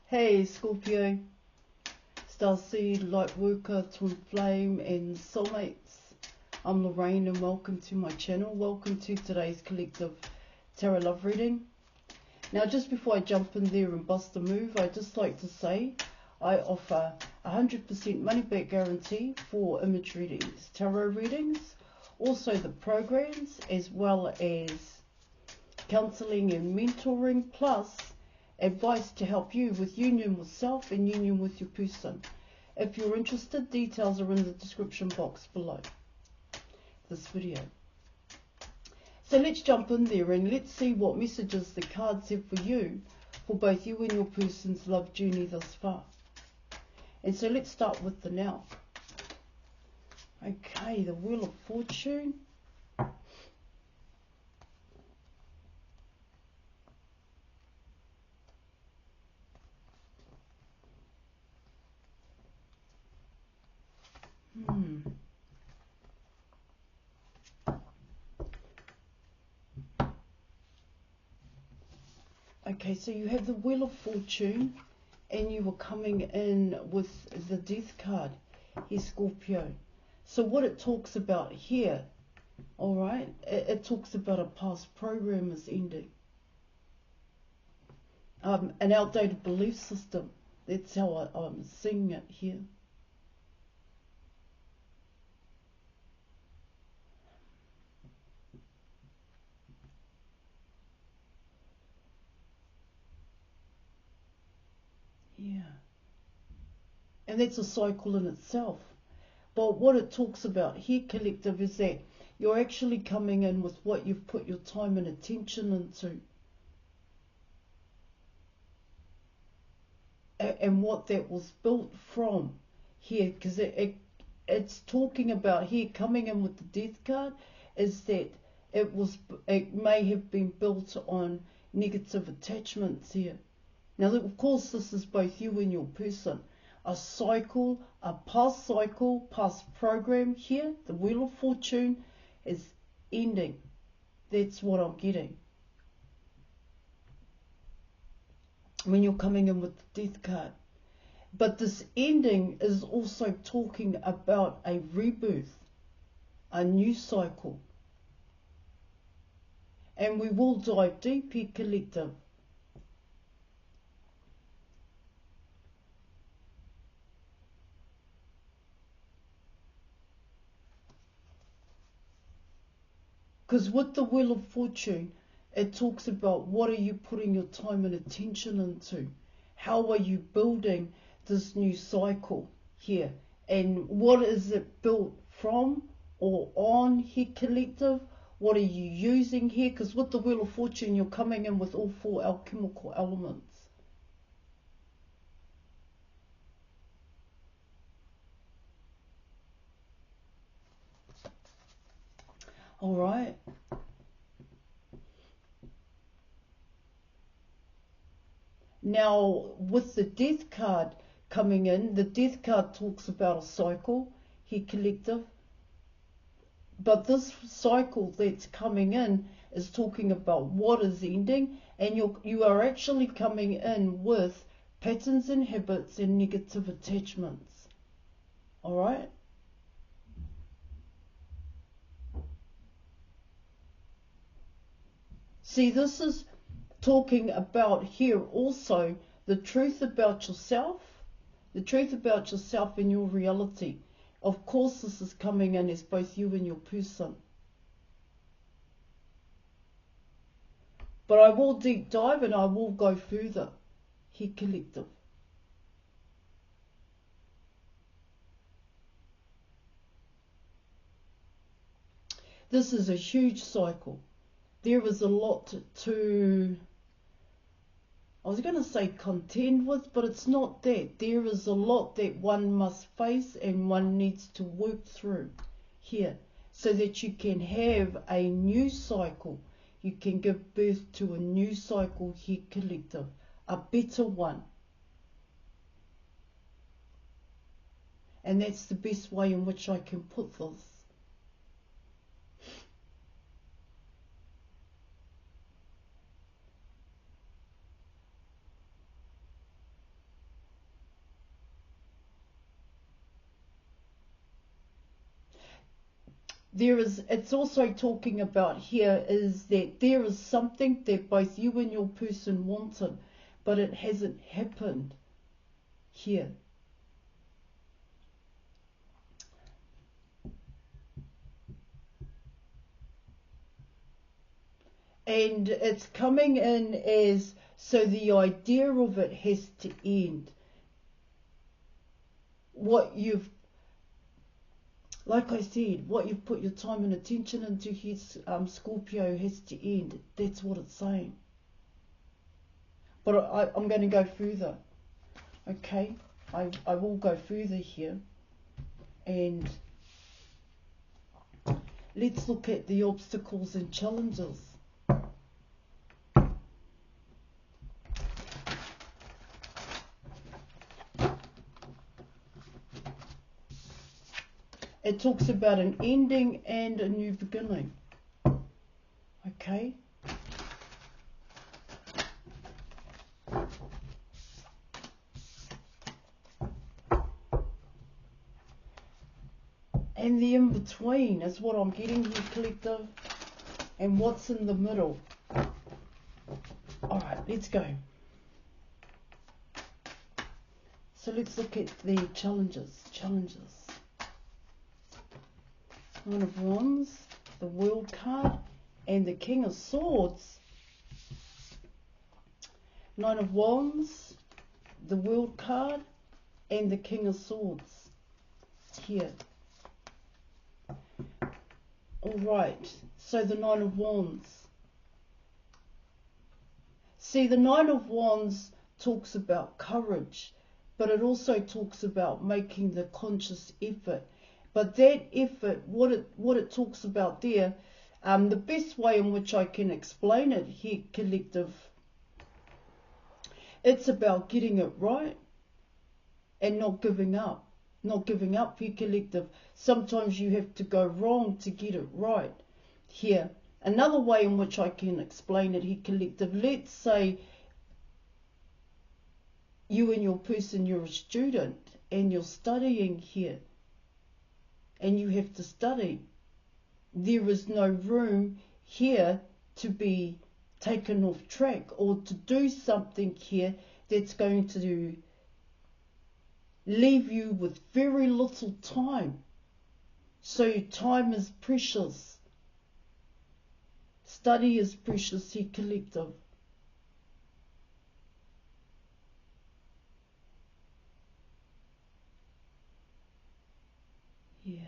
Hey Scorpio, Starseed, Lightworker, Twin Flame and Soulmates. I'm Lorraine and welcome to my channel. Welcome to today's collective tarot love reading. Now just before I jump in there and bust a move, I'd just like to say I offer 100% money back guarantee for image readings, tarot readings, also the programs as well as counselling and mentoring, plus advice to help you with union with self and union with your person. If you're interested, details are in the description box below this video. So let's jump in there and let's see what messages the cards have for you, for both you and your person's love journey thus far. And so let's start with the now. Okay, the Wheel of Fortune. Okay, so you have the Wheel of Fortune and you were coming in with the Death card here, Scorpio. So what it talks about here, alright, it talks about a past program is ending. An outdated belief system. That's how I'm seeing it here. Yeah. And that's a cycle in itself. But what it talks about here, collective, is that you're actually coming in with what you've put your time and attention into. And what that was built from here, because it's talking about here, coming in with the Death card, is that it may have been built on negative attachments here. Now, of course, this is both you and your person. A cycle, a past cycle, past program here, the Wheel of Fortune is ending. That's what I'm getting when you're coming in with the Death card. But this ending is also talking about a rebirth, a new cycle. And we will dive deep here, collective. Because with the Wheel of Fortune, it talks about what are you putting your time and attention into? How are you building this new cycle here? And what is it built from or on here, collective? What are you using here? Because with the Wheel of Fortune, you're coming in with all four alchemical elements. All right. Now, with the Death card coming in, the Death card talks about a cycle here, collective. But this cycle that's coming in is talking about what is ending, and you are actually coming in with patterns and habits and negative attachments. All right? See, this is talking about here also the truth about yourself, and your reality. Of course, this is coming in as both you and your person. But I will deep dive and I will go further here, collective. This is a huge cycle. There is a lot to, I was going to say contend with, but it's not that. There is a lot that one must face and one needs to work through here so that you can have a new cycle. You can give birth to a new cycle here, collective, a better one. And that's the best way in which I can put this. it's also talking about here is that there is something that both you and your person wanted, but it hasn't happened here. And it's coming in as, so the idea of it has to end. What you've, like I said, what you've put your time and attention into here, Scorpio, has to end. That's what it's saying. But I'm going to go further. Okay? I will go further here. And let's look at the obstacles and challenges. It talks about an ending and a new beginning. Okay? And the in-between is what I'm getting here, collective. And what's in the middle. Alright, let's go. So let's look at the challenges. Nine of Wands, the World card, and the King of Swords. Nine of Wands, the World card, and the King of Swords. Here. Alright, so the Nine of Wands. See, the Nine of Wands talks about courage, but it also talks about making the conscious effort. But that effort, what it talks about there, the best way in which I can explain it here, collective, it's about getting it right and not giving up. Not giving up here, collective. Sometimes you have to go wrong to get it right here. Another way in which I can explain it here, collective, let's say you and your person, you're a student and you're studying here. And you have to study. There is no room here to be taken off track or to do something here that's going to leave you with very little time. So time is precious. Study is precious here, collective. Yeah.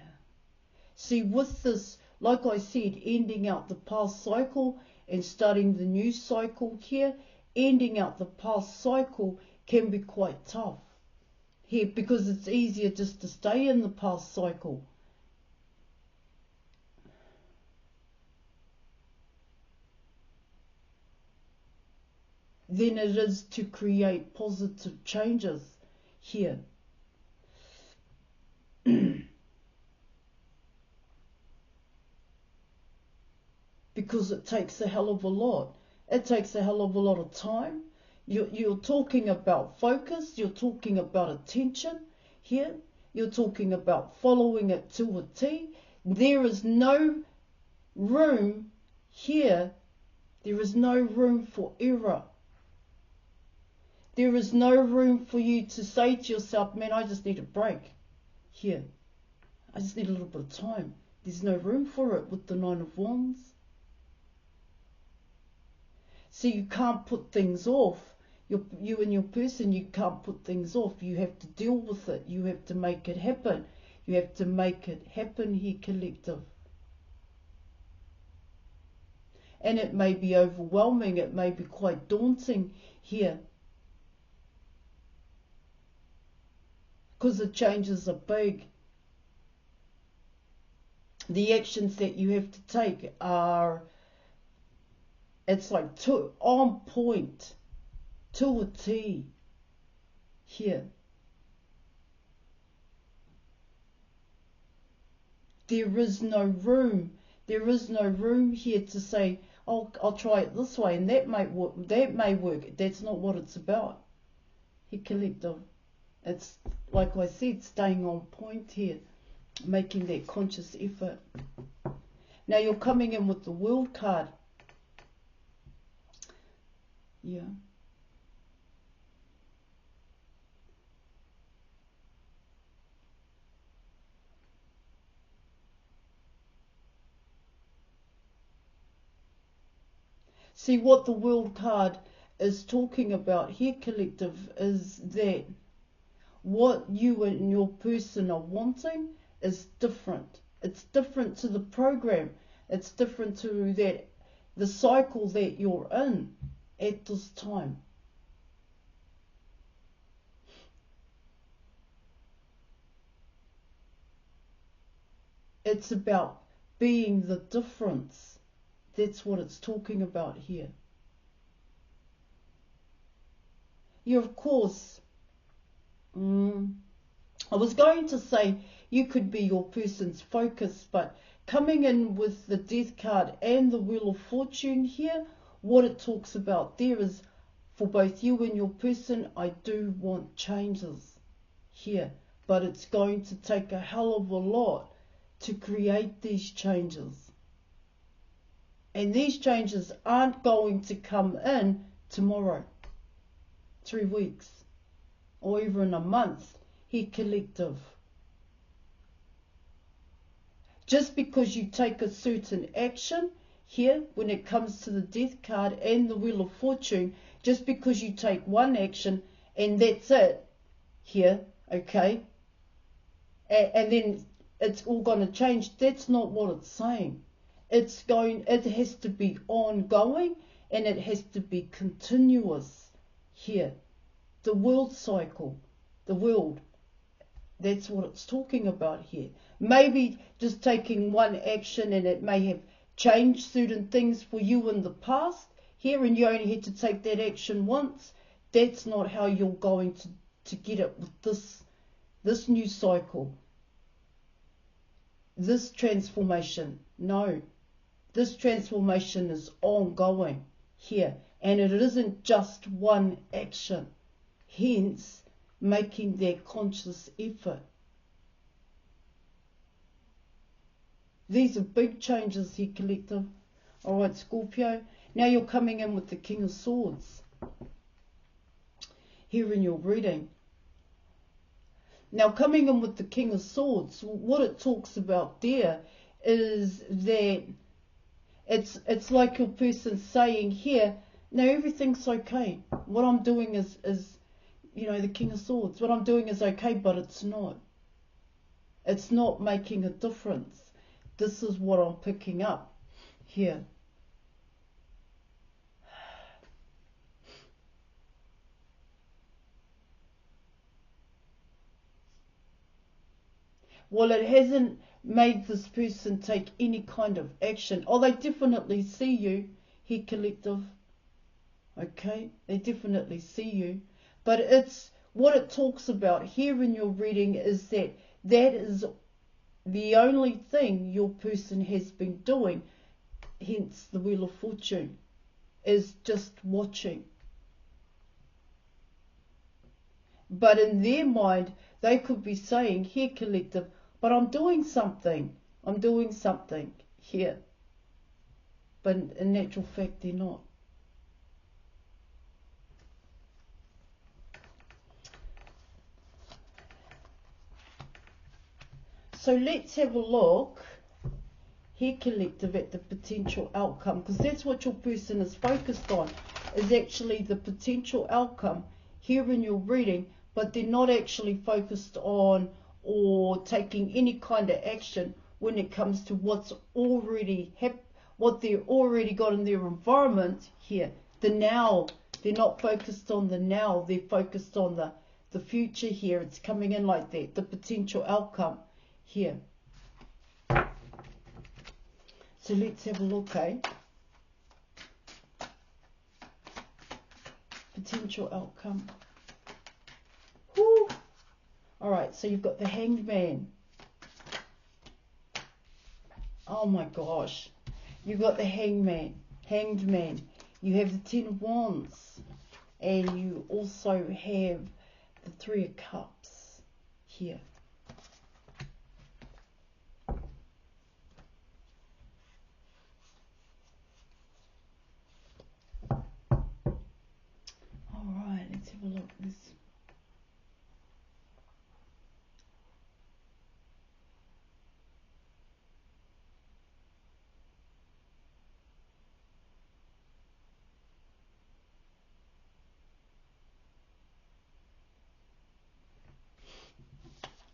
See, with this, like I said, ending out the past cycle and starting the new cycle here, ending out the past cycle can be quite tough here because it's easier just to stay in the past cycle. Than it is to create positive changes here. Because it takes a hell of a lot. It takes a hell of a lot of time. You're talking about focus. You're talking about attention here. You're talking about following it to a T. There is no room here. There is no room for error. There is no room for you to say to yourself, man, I just need a break here. I just need a little bit of time. There's no room for it with the Nine of Wands. So you can't put things off. You and your person, you can't put things off. You have to deal with it. You have to make it happen. You have to make it happen here, collective. And it may be overwhelming. It may be quite daunting here. Because the changes are big. The actions that you have to take are, it's like on point, to a T here. There is no room. There is no room here to say, oh, I'll try it this way and that may work. That may work. That's not what it's about here, collective. It's, like I said, staying on point here, making that conscious effort. Now you're coming in with the World card. Yeah. See, what the World card is talking about here, collective, is that what you and your person are wanting is different. It's different to the program. It's different to the cycle that you're in at this time. It's about being the difference. That's what it's talking about here. You, of course, I was going to say you could be your person's focus, but coming in with the Death card and the Wheel of Fortune here, what it talks about there is for both you and your person, I do want changes here, but it's going to take a hell of a lot to create these changes. And these changes aren't going to come in tomorrow, 3 weeks, or even a month here, collective. Just because you take a certain action here, when it comes to the Death card and the Wheel of Fortune, just because you take one action and that's it here, okay, and then it's all going to change, that's not what it's saying. It has to be ongoing and it has to be continuous here. The world cycle, the world, that's what it's talking about here. Maybe just taking one action and it may have changed certain things for you in the past here, and you only had to take that action once. That's not how you're going to get it with this new cycle, this transformation. No, this transformation is ongoing here, and it isn't just one action, hence making that conscious effort. These are big changes here, collective. Alright, Scorpio. Now you're coming in with the King of Swords here in your reading. Now coming in with the King of Swords, what it talks about there is that it's like your person saying here, no, everything's okay. What I'm doing is the King of Swords. What I'm doing is okay, but it's not. It's not making a difference. This is what I'm picking up here. Well, it hasn't made this person take any kind of action. Oh, they definitely see you here, collective. Okay, they definitely see you. But it's what it talks about here in your reading is that is the only thing your person has been doing, hence the Wheel of Fortune, is just watching. But in their mind, they could be saying, here, collective, but I'm doing something here. But in actual fact, they're not. So let's have a look here, collective, at the potential outcome, because that's what your person is focused on, is actually the potential outcome here in your reading, but they're not actually focused on or taking any kind of action when it comes to what's already what they've already got in their environment here. The now, they're not focused on the now, they're focused on the future here. It's coming in like that, the potential outcome here. So let's have a look, Potential outcome. Woo. Alright, so you've got the Hanged Man. Oh my gosh. You've got the Hanged Man. You have the Ten of Wands. And you also have the Three of Cups here. have a look.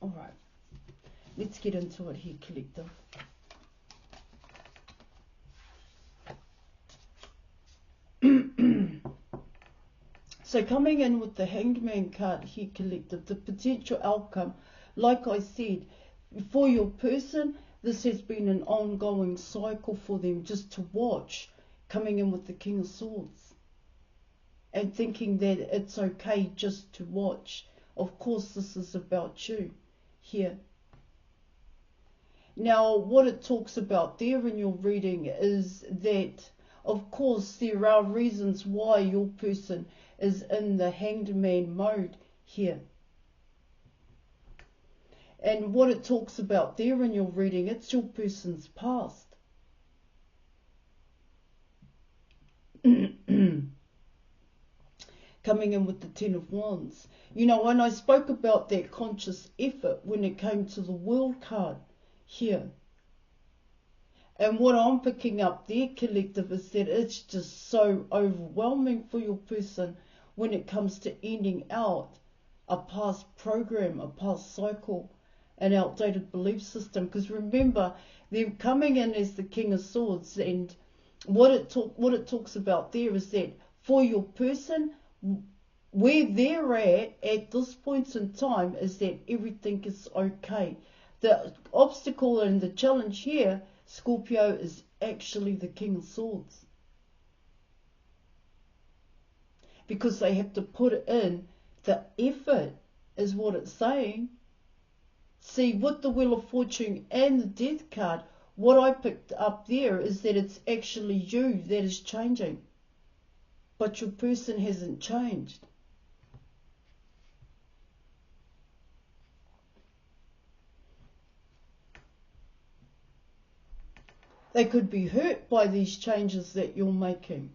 Alright, let's get into it here, collective. So coming in with the Hanged Man card here, collective, the potential outcome, like I said, for your person, this has been an ongoing cycle for them just to watch, coming in with the King of Swords and thinking that it's okay just to watch. Of course, this is about you here. Now, what it talks about there in your reading is that, of course, there are reasons why your person is in the Hanged Man mode here. And what it talks about there in your reading, it's your person's past. Coming in with the Ten of Wands. You know, when I spoke about that conscious effort when it came to the World card here. And what I'm picking up there, collective, is that it's just so overwhelming for your person when it comes to ending out a past program, a past cycle, an outdated belief system. Because remember, they're coming in as the King of Swords, and what it talks about there is that for your person, where they're at this point in time is that everything is okay. The obstacle and the challenge here, Scorpio, is actually the King of Swords. Because they have to put in the effort, is what it's saying. See, with the Wheel of Fortune and the Death card, what I picked up there is that it's actually you that is changing. But your person hasn't changed. They could be hurt by these changes that you're making.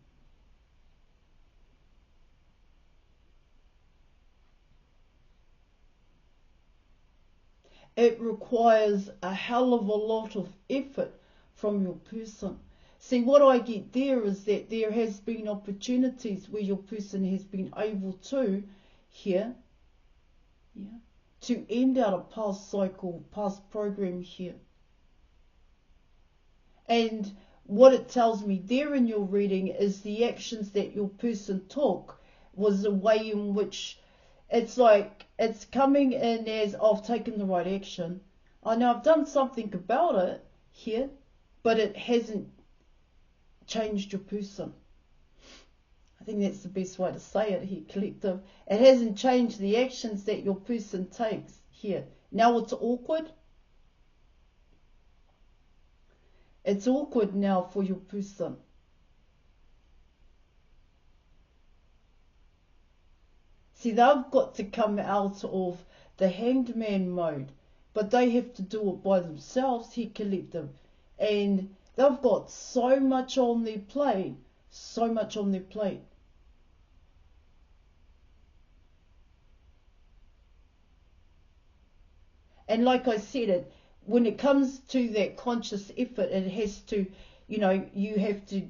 It requires a hell of a lot of effort from your person. See, what I get there is that there has been opportunities where your person has been able to, here, to end out a past cycle, past program here. And what it tells me there in your reading is the actions that your person took was a way in which it's like it's coming in as I've taken the right action. I know I've done something about it here, but it hasn't changed your person. I think that's the best way to say it here, collective. It hasn't changed the actions that your person takes here. Now it's awkward. It's awkward now for your person. See, they've got to come out of the Hanged Man mode, but they have to do it by themselves here, collective. And they've got so much on their plate, so much on their plate. And like I said, when it comes to that conscious effort, it has to, you know, you have to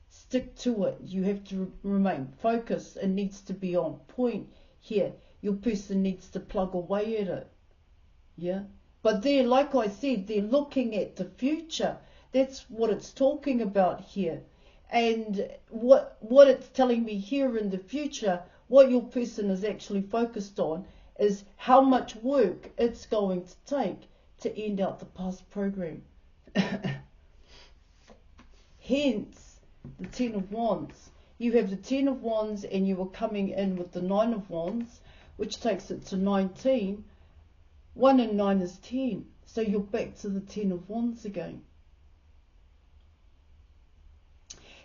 stick to it. You have to remain focused. It needs to be on point here. Your person needs to plug away at it. Yeah. But they're, like I said, they're looking at the future. That's what it's talking about here. And what it's telling me here in the future, what your person is actually focused on is how much work it's going to take to end out the past program. Hence, the Ten of Wands. You have the Ten of Wands and you are coming in with the Nine of Wands, which takes it to 19. 1 and 9 is 10. So you're back to the Ten of Wands again.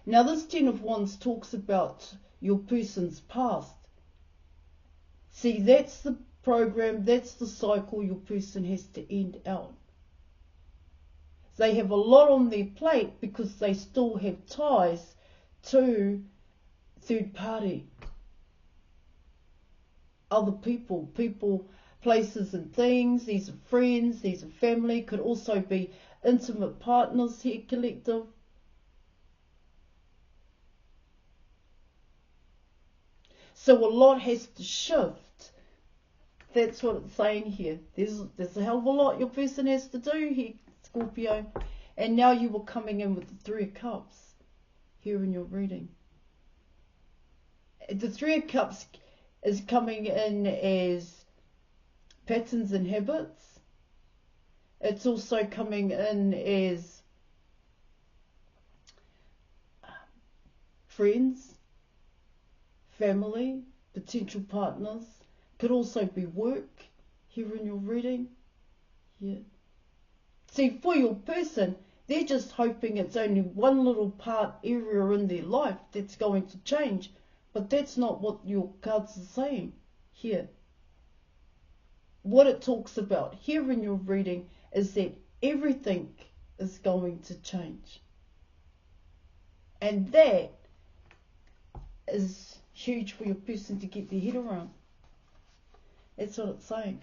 Now this Ten of Wands talks about your person's past. See, that's the program, that's the cycle your person has to end out. They have a lot on their plate because they still have ties to third party. other people, places and things. These are friends, these are family, could also be intimate partners here, collective. So a lot has to shift. That's what it's saying here. There's a hell of a lot your person has to do here, Scorpio. And now you were coming in with the Three of Cups here in your reading. The Three of Cups is coming in as patterns and habits. It's also coming in as friends, family, potential partners. Could also be work here in your reading. Yeah. See, for your person, they're just hoping it's only one little part area in their life that's going to change. But that's not what your cards are saying here. What it talks about here in your reading is that everything is going to change. And that is huge for your person to get their head around. That's what it's saying.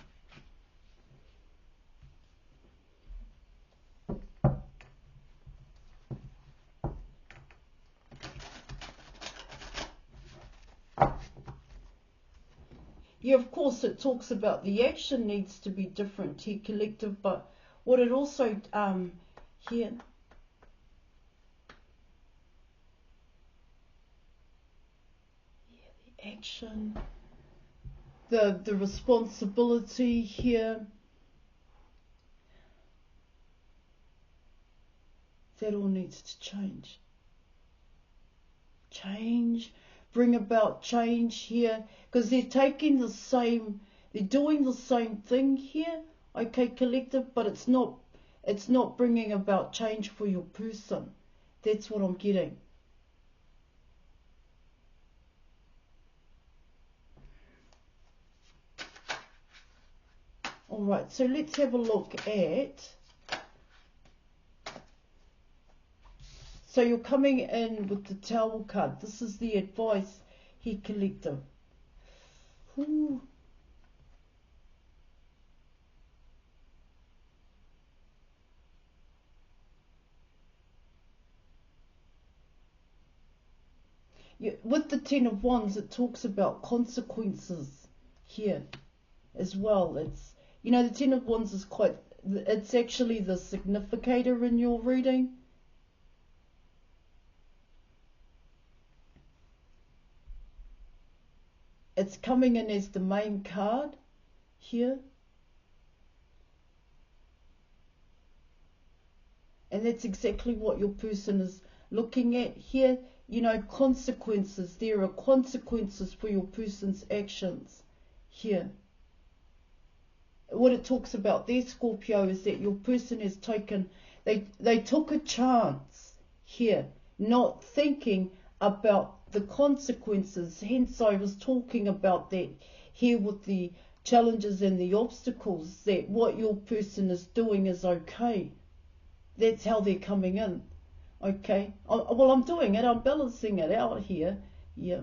Yeah, of course, it talks about the action needs to be different here, collective, but what it also, here, the action, the responsibility here, that all needs to change. Change. Bring about change here, because they're taking the same, they're doing the same thing here, okay, collective, but it's not bringing about change for your person. That's what I'm getting. All right, so let's have a look at, so you're coming in with the Tower card. This is the advice here, collective. Ooh. Yeah, with the Ten of Wands, it talks about consequences here as well. It's, you know, the Ten of Wands is quite, it's actually the significator in your reading. It's coming in as the main card here. And that's exactly what your person is looking at here. You know, consequences. There are consequences for your person's actions here. What it talks about there, Scorpio, is that your person has taken, they took a chance here, not thinking about the consequences. Hence I was talking about that here with the challenges and the obstacles, that what your person is doing is okay. That's how they're coming in. Okay, well, I'm doing it, I'm balancing it out here. Yeah,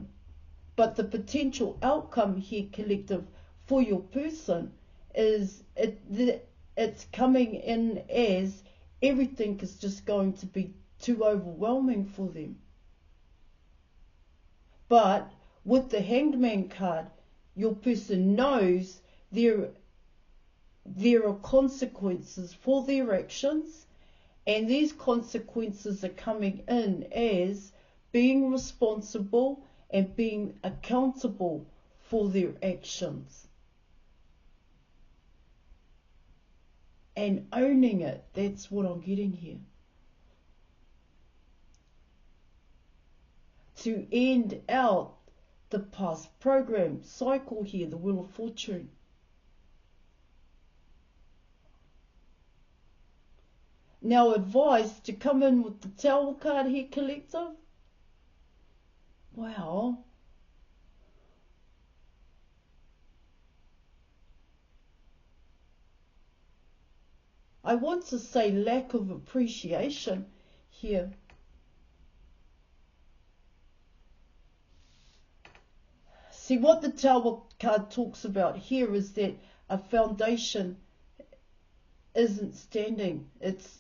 but the potential outcome here, collective, for your person is it's coming in as everything is just going to be too overwhelming for them. But with the Hanged Man card, your person knows there are consequences for their actions, and these consequences are coming in as being responsible and being accountable for their actions. And owning it, that's what I'm getting here. To end out the past program cycle here, the Wheel of Fortune. Now advice to come in with the Tower card here, collective. Wow. I want to say lack of appreciation here. See, what the Tower card talks about here is that a foundation isn't standing. It's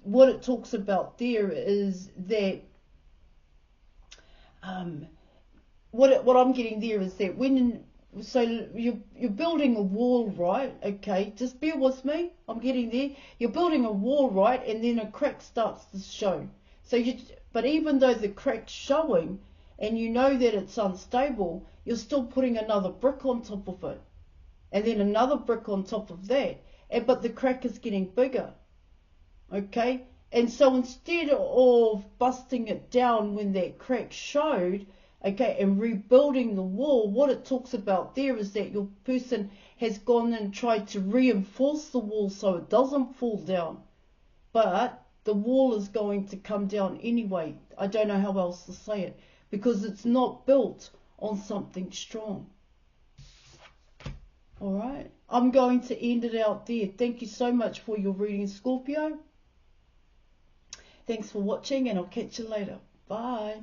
what it talks about there is that what I'm getting there is that so you're building a wall, right? Okay, just bear with me. I'm getting there. You're building a wall, right? And then a crack starts to show. But even though the crack's showing, and you know that it's unstable, you're still putting another brick on top of it, and then another brick on top of that. But the crack is getting bigger. Okay, and so instead of busting it down when that crack showed, okay, and rebuilding the wall, what it talks about there is that your person has gone and tried to reinforce the wall so it doesn't fall down. But the wall is going to come down anyway. I don't know how else to say it, because it's not built on something strong. Alright, I'm going to end it out there. Thank you so much for your reading, Scorpio. Thanks for watching, and I'll catch you later. Bye.